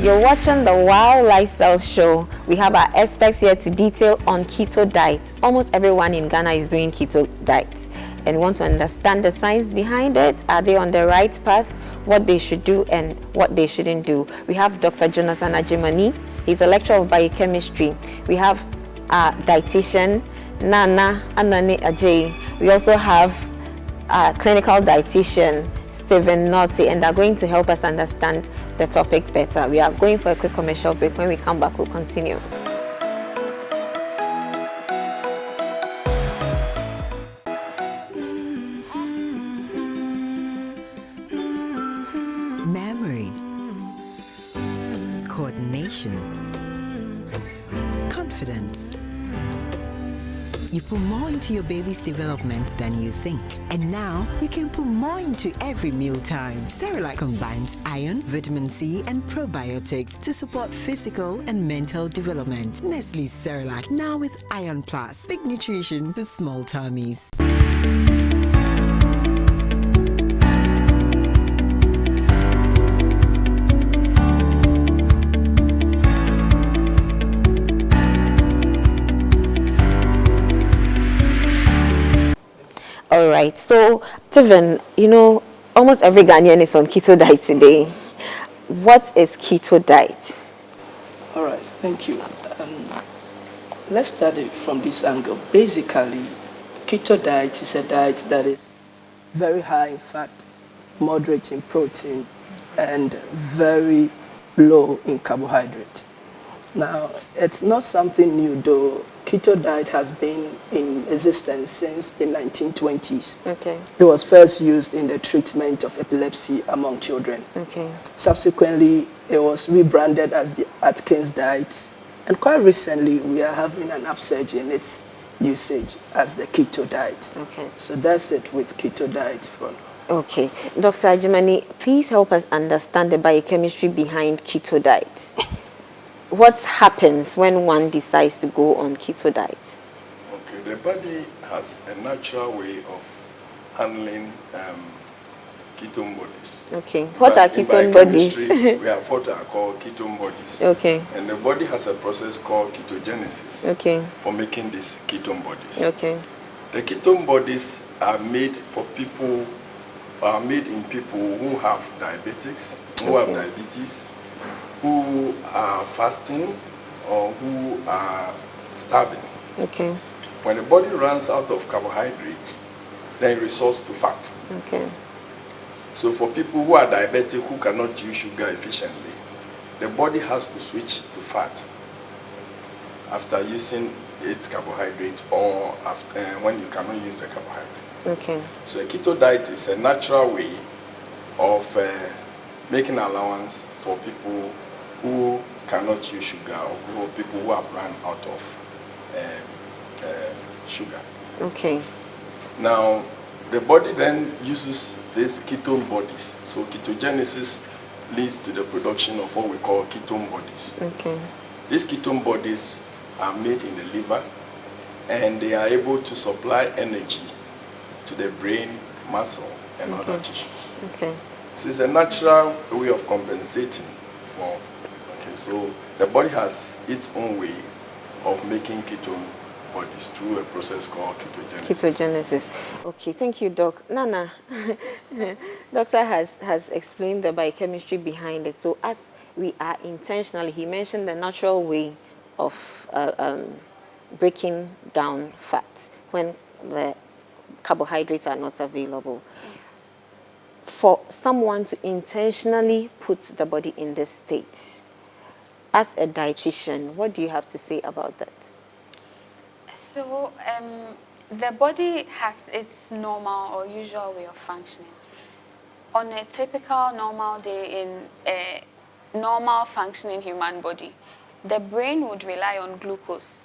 You're watching the Wow Lifestyle Show. We have our experts here to detail on keto diet. Almost everyone in Ghana is doing keto diet and want to understand the science behind it. Are they on the right path? What they should do and what they shouldn't do. We have Dr. Jonathan Ajimani. He's a lecturer of biochemistry. We have our dietitian, Nana Anani Ajay. We also have clinical dietitian Stephen Naughty, and they're going to help us understand the topic better. We are going for a quick commercial break. When we come back, we'll continue. Memory, coordination, confidence. You put more into your baby's development than you think. And now, you can put more into every mealtime. Cerelac combines iron, vitamin C, and probiotics to support physical and mental development. Nestle's Cerelac, now with Iron Plus. Big nutrition for small tummies. All right, so Stephen, almost every Ghanaian is on keto diet today. What is keto diet? All right, thank you. Let's start it from this angle. Basically, keto diet is a diet that is very high in fat, moderate in protein, and very low in carbohydrate. Now, it's not something new though. Keto diet has been in existence since the 1920s. Okay. It was first used in the treatment of epilepsy among children. Okay. Subsequently, it was rebranded as the Atkins diet. And quite recently, we are having an upsurge in its usage as the keto diet. Okay. So that's it with keto diet. Okay. Dr. Ajimani, please help us understand the biochemistry behind keto diet. What happens when one decides to go on keto diet? Okay, the body has a natural way of handling ketone bodies. Okay, what are ketone bodies? We have what are called ketone bodies. Okay. And the body has a process called ketogenesis. Okay. For making these ketone bodies. Okay. The ketone bodies are made in people who have diabetics, who have diabetes, who are fasting, or who are starving. Okay. When the body runs out of carbohydrates, then it resorts to fat. Okay. So for people who are diabetic, who cannot use sugar efficiently, the body has to switch to fat after using its carbohydrate or after, when you cannot use the carbohydrate. Okay. So a keto diet is a natural way of making allowance for people who cannot use sugar, or people who have run out of sugar. Okay. Now, the body then uses these ketone bodies. So ketogenesis leads to the production of what we call ketone bodies. Okay. These ketone bodies are made in the liver, and they are able to supply energy to the brain, muscle, and other tissues. Okay. So it's a natural way of compensating for. Okay, so the body has its own way of making ketone bodies through a process called ketogenesis. Okay, thank you, Doc. Nana, Doctor has explained the biochemistry behind it. So as we are intentionally, he mentioned the natural way of breaking down fats when the carbohydrates are not available. For someone to intentionally put the body in this state, as a dietitian, what do you have to say about that? So the body has its normal or usual way of functioning. On a typical normal day in a normal functioning human body, the brain would rely on glucose,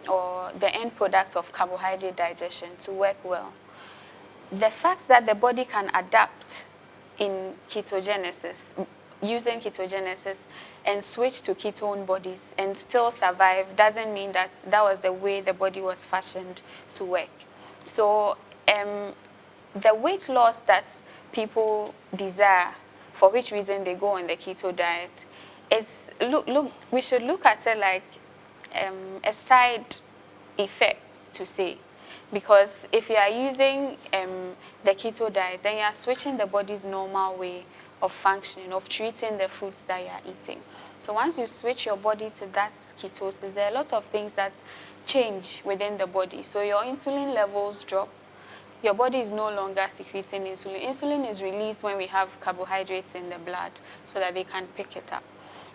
or the end product of carbohydrate digestion, to work well. The fact that the body can adapt in ketogenesis, using ketogenesis, and switch to ketone bodies and still survive doesn't mean that that was the way the body was fashioned to work. So the weight loss that people desire, for which reason they go on the keto diet, it's look. We should look at it like a side effect to say, because if you are using the keto diet, then you are switching the body's normal way of functioning, of treating the foods that you are eating. So once you switch your body to that ketosis, there are a lot of things that change within the body. So your insulin levels drop. Your body is no longer secreting insulin. Insulin is released when we have carbohydrates in the blood so that they can pick it up.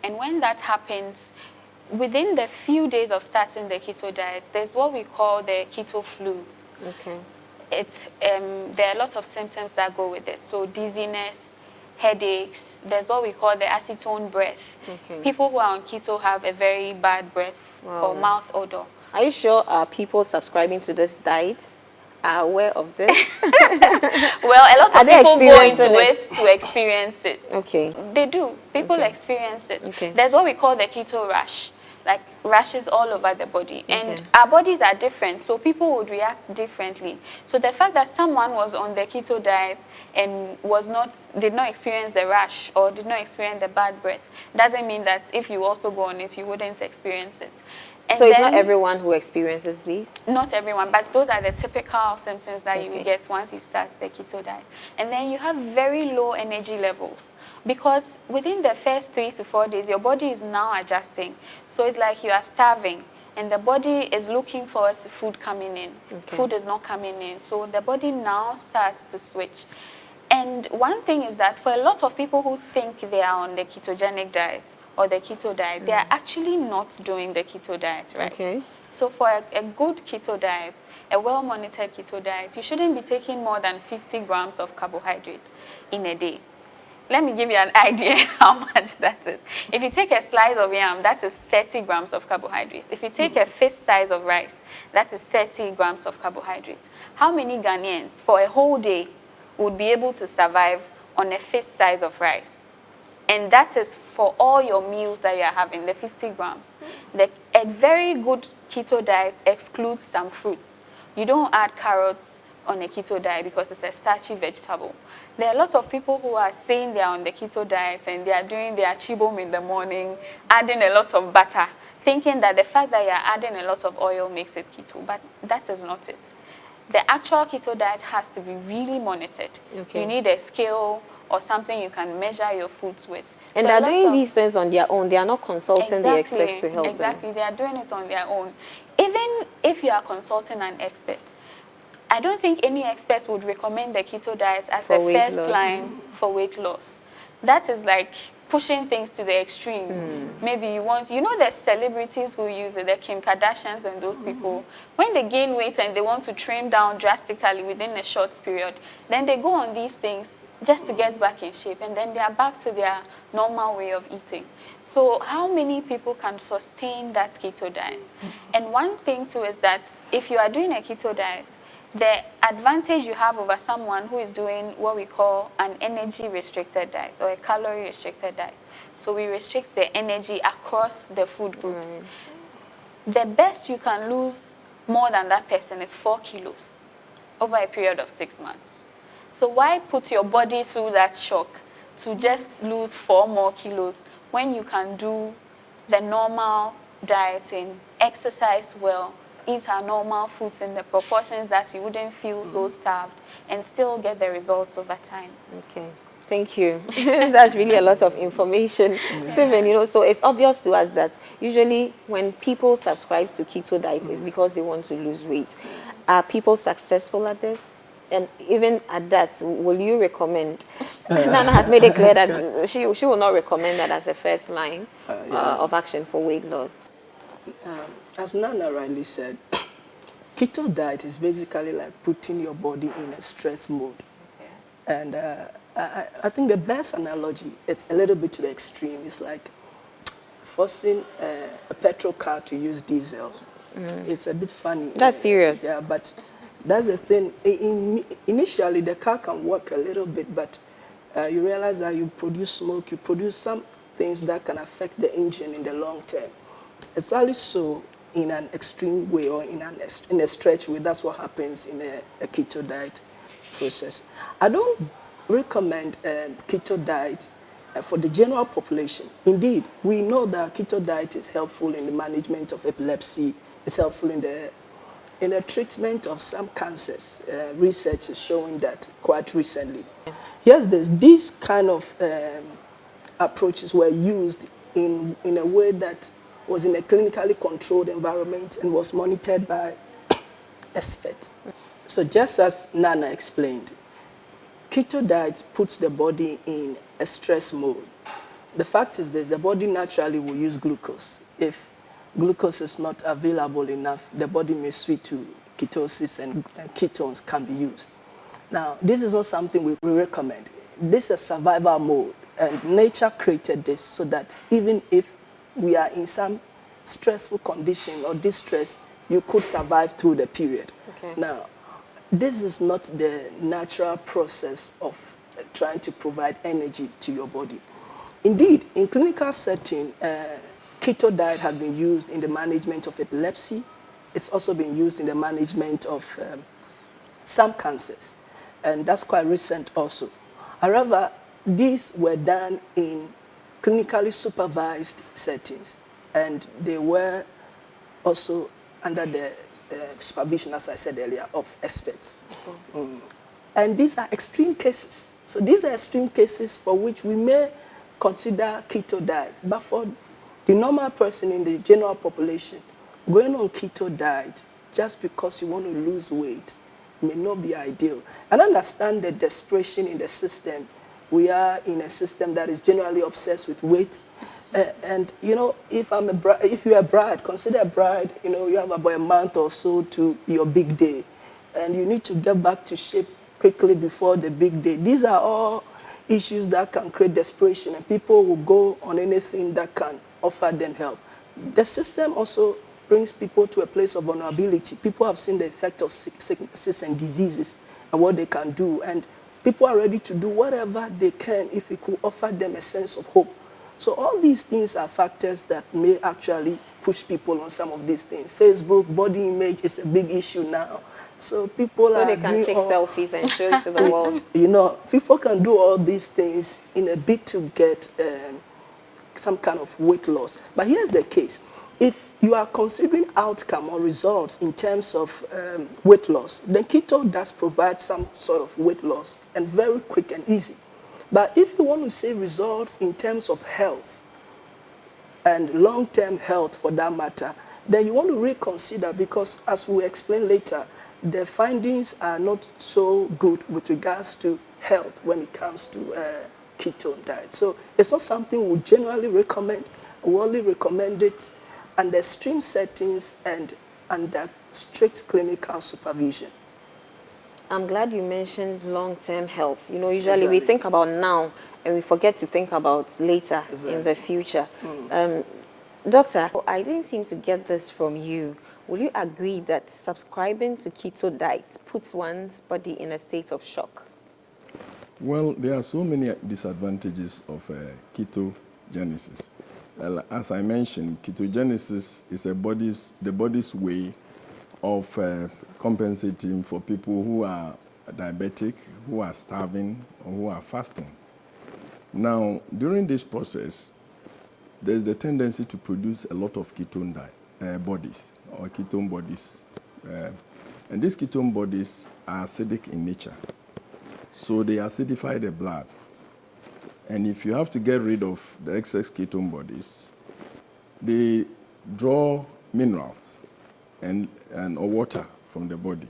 And when that happens, within the few days of starting the keto diet, there's what we call the keto flu. Okay. It's there are lots of symptoms that go with it. So dizziness, headaches. There's what we call the acetone breath. Okay. People who are on keto have a very bad breath or mouth odor. Are you sure people subscribing to this diet are aware of this? Well, a lot Are of they people go into experiencing it to experience it. Okay. They do. People Okay. experience it. Okay. There's what we call the keto rash, like rashes all over the body. And Okay. our bodies are different, so people would react differently. So the fact that someone was on the keto diet and did not experience the rash or did not experience the bad breath doesn't mean that if you also go on it, you wouldn't experience it. And So it's not then- everyone who experiences these? Not everyone, but those are the typical symptoms that you Okay. will get once you start the keto diet. And then you have very low energy levels, because within the first 3 to 4 days, your body is now adjusting. So it's like you are starving, and the body is looking forward to food coming in. Okay. Food is not coming in. So the body now starts to switch. And one thing is that for a lot of people who think they are on the ketogenic diet or the keto diet, they are actually not doing the keto diet, right? Okay. So for a good keto diet, a well-monitored keto diet, you shouldn't be taking more than 50 grams of carbohydrate in a day. Let me give you an idea how much that is. If you take a slice of yam, that is 30 grams of carbohydrate. If you take a fist size of rice, that is 30 grams of carbohydrate. How many Ghanaians for a whole day would be able to survive on a fist size of rice? And that is for all your meals that you are having, the 50 grams. A very good keto diet excludes some fruits. You don't add carrots on a keto diet because it's a starchy vegetable. There are lots of people who are saying they are on the keto diet and they are doing their chibom in the morning, adding a lot of butter, thinking that the fact that you are adding a lot of oil makes it keto, but that is not it. The actual keto diet has to be really monitored. Okay. You need a scale or something you can measure your foods with. And So they're lots doing of- these things on their own. They are not consulting the experts to help them. Exactly, they are doing it on their own. Even if you are consulting an expert, I don't think any expert would recommend the keto diet as For a weight first loss. line for weight loss. That is like pushing things to the extreme. Maybe you know the celebrities who use it, the Kim Kardashians and those people, when they gain weight and they want to trim down drastically within a short period, then they go on these things just to get back in shape, and then they are back to their normal way of eating. So how many people can sustain that keto diet? And one thing too is that if you are doing a keto diet, the advantage you have over someone who is doing what we call an energy restricted diet or a calorie restricted diet. So we restrict the energy across the food groups. The best you can lose more than that person is 4 kilos over a period of 6 months. So why put your body through that shock to just lose 4 more kilos when you can do the normal dieting, exercise well, eat our normal foods in the proportions that you wouldn't feel so starved, and still get the results over time? Okay. Thank you. That's really a lot of information. Stephen, so it's obvious to us that usually when people subscribe to keto diet, it's because they want to lose weight. Are people successful at this? And even at that, will you recommend? Nana has made it clear that she will not recommend that as a first line of action for weight loss. As Nana rightly said, keto diet is basically like putting your body in a stress mode. And I think the best analogy, it's a little bit to the extreme. It's like forcing a petrol car to use diesel. It's a bit funny. That's serious. Yeah, but that's the thing. Initially, the car can work a little bit, but you realize that you produce smoke, you produce some things that can affect the engine in the long term. It's only so in an extreme way or in a stretch way. That's what happens in a keto diet process. I don't recommend keto diet for the general population. Indeed, we know that keto diet is helpful in the management of epilepsy, it's helpful in the treatment of some cancers. Research is showing that quite recently. Here's this. These kind of approaches were used in a way that was in a clinically controlled environment and was monitored by experts. So just as Nana explained, keto diet puts the body in a stress mode. The fact is this, the body naturally will use glucose. If glucose is not available enough, the body may switch to ketosis and ketones can be used. Now, this is not something we recommend. This is a survival mode, and nature created this so that even if we are in some stressful condition or distress, you could survive through the period. Okay. Now, this is not the natural process of trying to provide energy to your body. Indeed, in clinical setting, keto diet has been used in the management of epilepsy. It's also been used in the management of some cancers, and that's quite recent also. However, these were done in clinically supervised settings, and they were also under the supervision, as I said earlier, of experts. Okay. And these are extreme cases. So these are extreme cases for which we may consider keto diet. But for the normal person in the general population, going on keto diet just because you want to lose weight may not be ideal. And understand the desperation in the system. We are in a system that is generally obsessed with weight. And you know, if you're a bride, consider a bride. You know, you have about a month or so to your big day, and you need to get back to shape quickly before the big day. These are all issues that can create desperation, and people will go on anything that can offer them help. The system also brings people to a place of vulnerability. People have seen the effect of sicknesses and diseases and what they can do, and people are ready to do whatever they can if it could offer them a sense of hope. So all these things are factors that may actually push people on some of these things. Facebook, body image is a big issue now. So they can take selfies and show it to the world. You know, people can do all these things in a bid to get some kind of weight loss. But here's the case. If you are considering outcome or results in terms of weight loss, then keto does provide some sort of weight loss, and very quick and easy. But if you want to see results in terms of health and long-term health for that matter, then you want to reconsider, because as we'll explain later, the findings are not so good with regards to health when it comes to ketone diet. So it's not something we generally recommend. We only recommend it under extreme settings and under strict clinical supervision. I'm glad you mentioned long-term health. You know, usually we think about now and we forget to think about later in the future. Doctor, I didn't seem to get this from you. Will you agree that subscribing to keto diet puts one's body in a state of shock? Well, there are so many disadvantages of ketogenesis. As I mentioned, ketogenesis is the body's way of compensating for people who are diabetic, who are starving, or who are fasting. Now, during this process, there's the tendency to produce a lot of ketone bodies, or ketone bodies. And these ketone bodies are acidic in nature. So they acidify the blood. And if you have to get rid of the excess ketone bodies, they draw minerals or water from the body.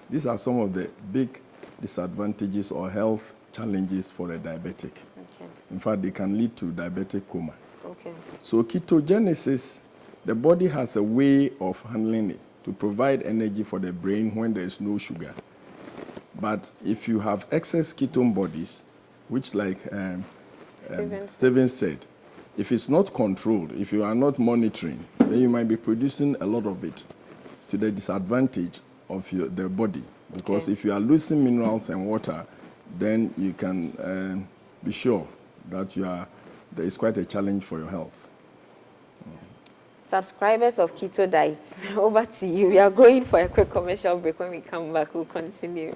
These are some of the big disadvantages or health challenges for a diabetic. Okay. In fact, they can lead to diabetic coma. Okay. So ketogenesis, the body has a way of handling it to provide energy for the brain when there is no sugar. But if you have excess ketone bodies, which like Steven said, if it's not controlled, if you are not monitoring, then you might be producing a lot of it to the disadvantage of the body. Because if you are losing minerals and water, then you can be sure that there is quite a challenge for your health. Subscribers of Keto Diet, over to you. We are going for a quick commercial break. When we come back, we'll continue.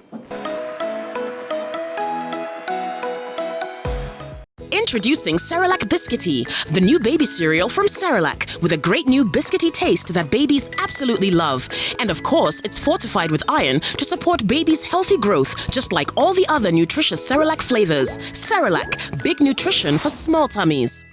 Introducing Cerelac Biscuity, the new baby cereal from Cerelac, with a great new biscuity taste that babies absolutely love. And of course, it's fortified with iron to support babies' healthy growth, just like all the other nutritious Cerelac flavors. Cerelac, big nutrition for small tummies.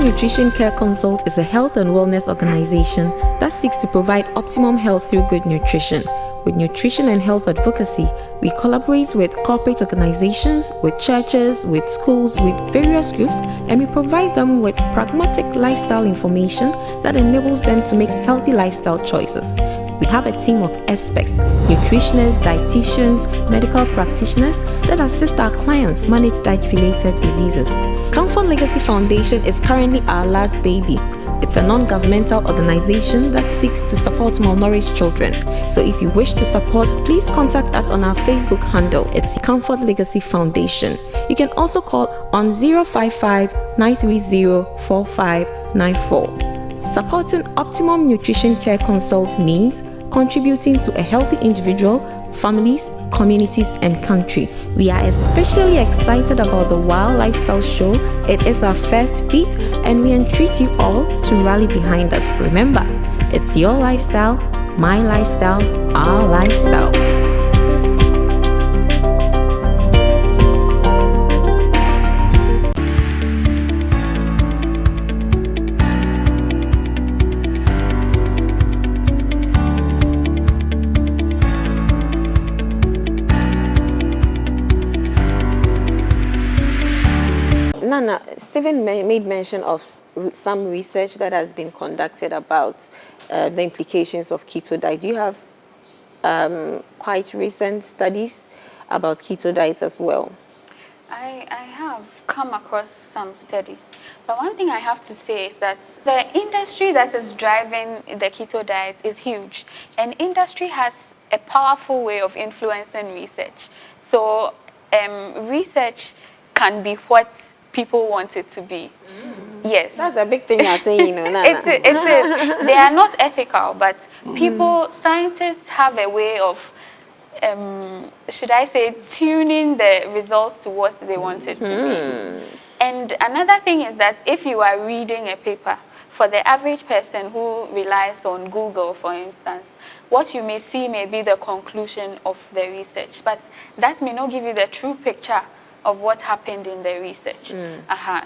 Nutrition Care Consult is a health and wellness organization that seeks to provide optimum health through good nutrition. With nutrition and health advocacy, we collaborate with corporate organizations, with churches, with schools, with various groups, and we provide them with pragmatic lifestyle information that enables them to make healthy lifestyle choices. We have a team of experts, nutritionists, dietitians, medical practitioners that assist our clients manage diet-related diseases. Comfort Legacy Foundation is currently our last baby. It's a non-governmental organization that seeks to support malnourished children. So if you wish to support, please contact us on our Facebook handle. It's Comfort Legacy Foundation. You can also call on 055-930-4594. Supporting Optimum Nutrition Care Consult means contributing to a healthy individual, families, communities, and country. We are especially excited about the Wild Lifestyle Show. It is our first beat, and we entreat you all to rally behind us. Remember, it's your lifestyle, my lifestyle, our lifestyle. Nana, Stephen made mention of some research that has been conducted about the implications of keto diet. Do you have quite recent studies about keto diet as well? I have come across some studies. But one thing I have to say is that the industry that is driving the keto diet is huge. And industry has a powerful way of influencing research. So research can be what people want it to be. Yes. That's a big thing you're saying, you know. It is. They are not ethical, but people, scientists have a way of, should I say, tuning the results to what they want it to be. And another thing is that if you are reading a paper, for the average person who relies on Google, for instance, what you may see may be the conclusion of the research, but that may not give you the true picture of what happened in the research.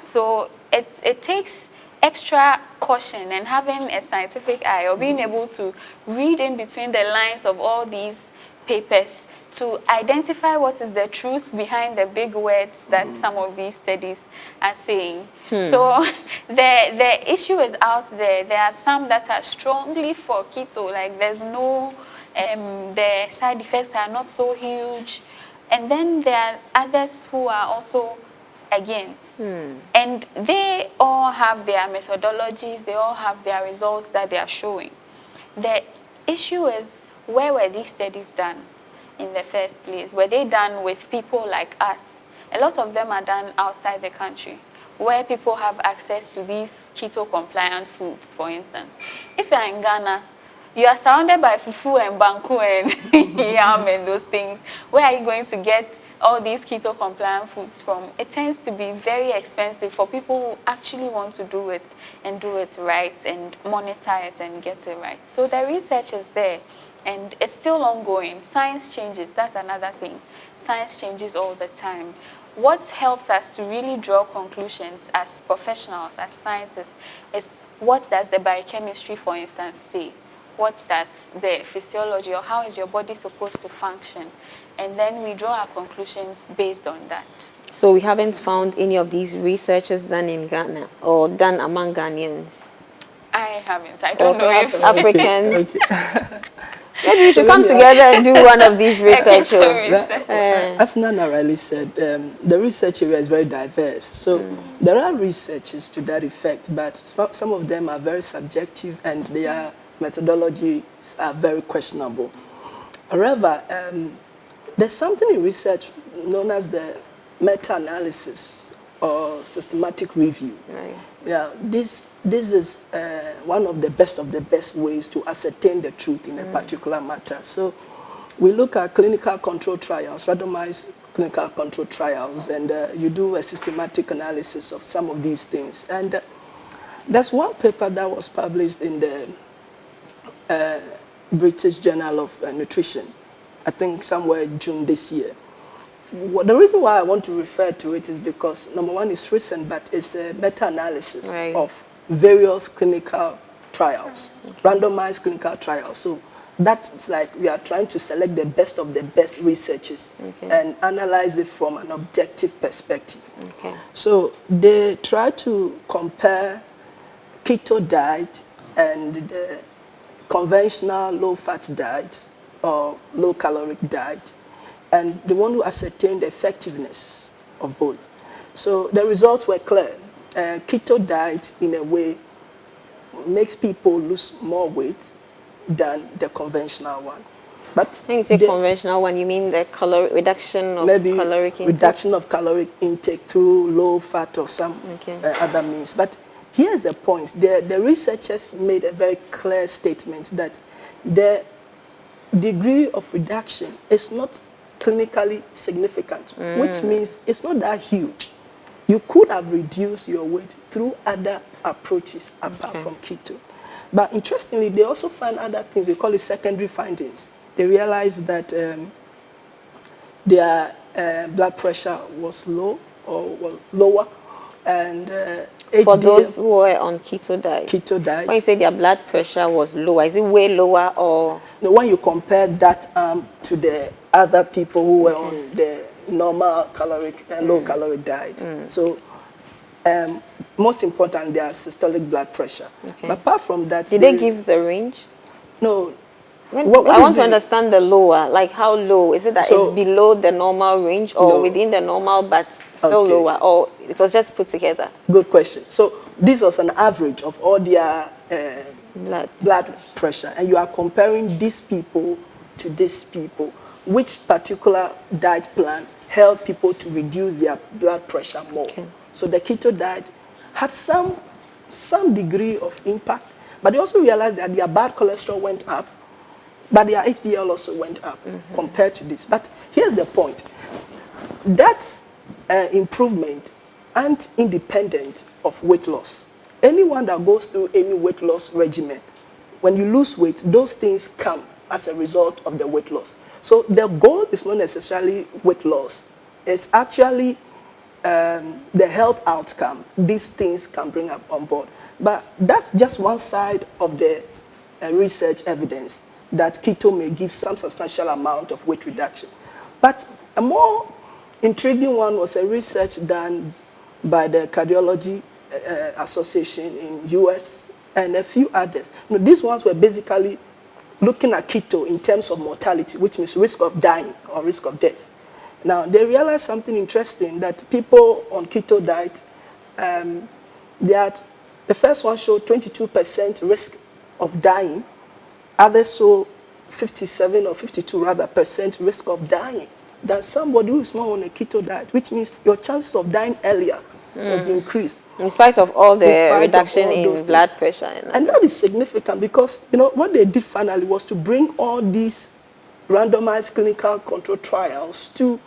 So it takes extra caution and having a scientific eye, or being able to read in between the lines of all these papers to identify what is the truth behind the big words that some of these studies are saying. So the issue is out there. There are some that are strongly for keto, like there's no, the side effects are not so huge. And then there are others who are also against. And they all have their methodologies, they all have their results that they are showing. The issue is, where were these studies done in the first place? Were they done with people like us? A lot of them are done outside the country, where people have access to these keto-compliant foods, for instance. If you're in Ghana, you are surrounded by fufu and banku and yam and those things. Where are you going to get all these keto-compliant foods from? It tends to be very expensive for people who actually want to do it and do it right and monitor it and get it right. So the research is there, and it's still ongoing. Science changes. That's another thing. Science changes all the time. What helps us to really draw conclusions as professionals, as scientists, is what does the biochemistry, for instance, say? What does the physiology, or how is your body supposed to function? And then we draw our conclusions based on that. So we haven't found any of these researches done in Ghana or done among Ghanaians? I haven't. I don't know if Africans. Maybe we should come together and do one of these research. As Nana rightly said, the research area is very diverse. So there are researches to that effect, but some of them are very subjective and their methodologies are very questionable. However, there's something in research known as the meta-analysis or systematic review. Yeah, this is one of the best ways to ascertain the truth in a particular matter. So we look at clinical control trials, randomized clinical control trials, and you do a systematic analysis of some of these things. And there's one paper that was published in the British Journal of Nutrition, I think somewhere in June this year. The reason why I want to refer to it is because, number one, it's recent, but it's a meta-analysis of various clinical trials, randomized clinical trials. So that's like we are trying to select the best of the best researchers and analyze it from an objective perspective. So they try to compare keto diet and the conventional low-fat diet or low-caloric diet, and they want to ascertain the effectiveness of both. So the results were clear. Keto diet, in a way, makes people lose more weight than the conventional one. But when you say conventional one, you mean the reduction of caloric intake? Reduction of caloric intake through low fat or some other means. But here's the point. The researchers made a very clear statement that the degree of reduction is not clinically significant, which means it's not that huge. You could have reduced your weight through other approaches apart from keto. But interestingly, they also find other things. We call it secondary findings. They realized that their blood pressure was low or was lower, and for those who were on keto diet. When you say their blood pressure was lower, is it way lower or? No, when you compare that to the other people who were on the normal caloric and low caloric diet. So most important, their systolic blood pressure. But apart from that, did they give the range? No. I want to understand the lower, like how low? Is it that it's below the normal range or within the normal but still lower, or it was just put together? Good question. So this was an average of all their blood pressure, and you are comparing these people to these people. Which particular diet plan helped people to reduce their blood pressure more? So the keto diet had some degree of impact, but they also realized that their bad cholesterol went up, but their HDL also went up compared to this. But here's the point. That's improvement and independent of weight loss. Anyone that goes through any weight loss regimen, when you lose weight, those things come as a result of the weight loss. So the goal is not necessarily weight loss. It's actually the health outcome these things can bring up on board. But that's just one side of the research evidence that keto may give some substantial amount of weight reduction. But a more intriguing one was a research done by the Cardiology Association in US and a few others. These ones were basically looking at keto in terms of mortality, which means risk of dying or risk of death. Now, they realized something interesting, that people on keto diet, the first one showed 22% risk of dying. Others saw 57 or 52 rather percent risk of dying than somebody who is not on a keto diet, which means your chances of dying earlier was increased. In spite of all the reduction in blood pressure. And that is significant because, what they did finally was to bring all these randomized clinical control trials to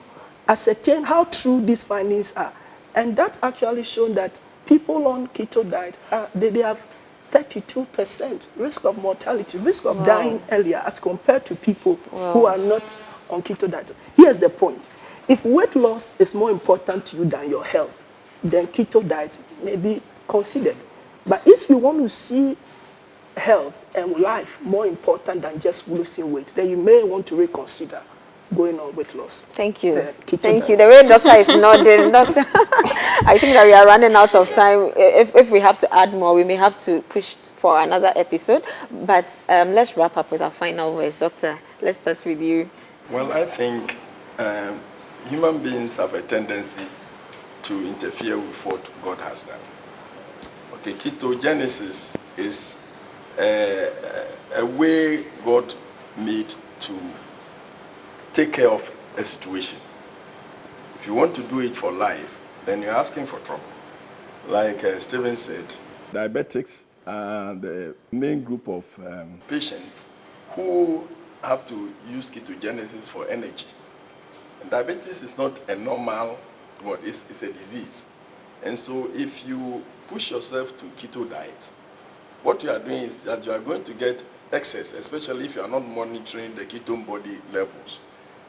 ascertain how true these findings are. And that actually showed that people on keto diet, they have 32% risk of mortality, risk of dying earlier as compared to people who are not on keto diet. Here's the point. If weight loss is more important to you than your health, then keto diet may be considered. But if you want to see health and life more important than just losing weight, then you may want to reconsider going on weight loss. Thank you. Thank you. The way doctor is nodding, doctor, I think that we are running out of time. If we have to add more, we may have to push for another episode. But let's wrap up with our final words. Doctor, let's start with you. Well, I think human beings have a tendency to interfere with what God has done. Okay, ketogenesis is a way God made to take care of a situation. If you want to do it for life, then you're asking for trouble. Like Stephen said, diabetics are the main group of patients who have to use ketogenesis for energy. And diabetes is not a normal, well, it's a disease. And so if you push yourself to keto diet, what you are doing is that you are going to get excess, especially if you are not monitoring the ketone body levels.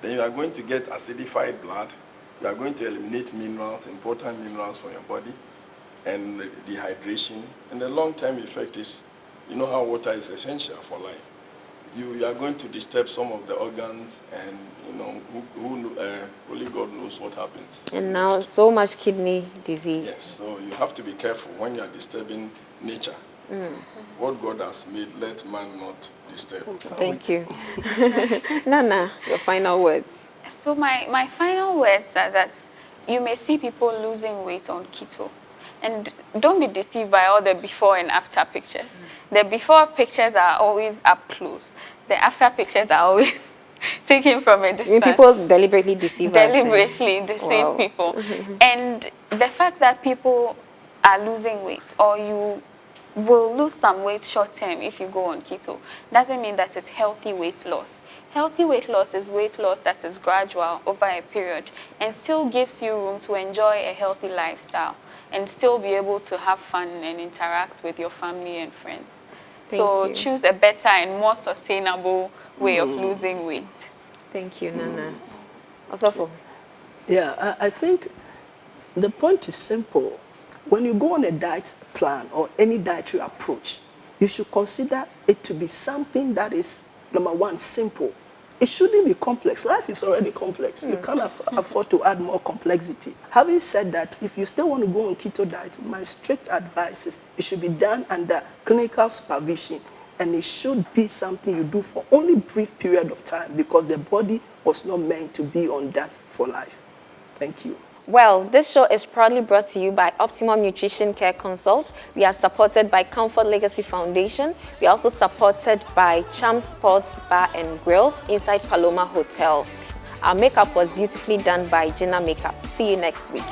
Then you are going to get acidified blood. You are going to eliminate minerals, important minerals from your body, and dehydration. And the long-term effect is, you know how water is essential for life. You are going to disturb some of the organs, and you know, only God knows what happens. And now so much kidney disease. Yes, so you have to be careful when you are disturbing nature. What God has made, let man not disturb. Thank you. Nana, your final words. So my final words are that you may see people losing weight on keto. And don't be deceived by all the before and after pictures. The before pictures are always up close. The after pictures are always taken from a distance. People deliberately deceive us. Deliberately deceive people. And the fact that people are losing weight, or you will lose some weight short term if you go on keto, doesn't mean that it's healthy weight loss. Healthy weight loss is weight loss that is gradual over a period and still gives you room to enjoy a healthy lifestyle and still be able to have fun and interact with your family and friends. So choose a better and more sustainable way of losing weight. Thank you, Nana. Osofo. Yeah, I think the point is simple. When you go on a diet plan or any dietary approach, you should consider it to be something that is, number one, simple. It shouldn't be complex. Life is already complex. You can't afford to add more complexity. Having said that, if you still want to go on keto diet, my strict advice is it should be done under clinical supervision, and it should be something you do for only a brief period of time because the body was not meant to be on that for life. Thank you. Well, this show is proudly brought to you by Optimum Nutrition Care Consult. We are supported by Comfort Legacy Foundation. We are also supported by Cham Sports Bar and Grill inside Paloma Hotel. Our makeup was beautifully done by Gina Makeup. See you next week.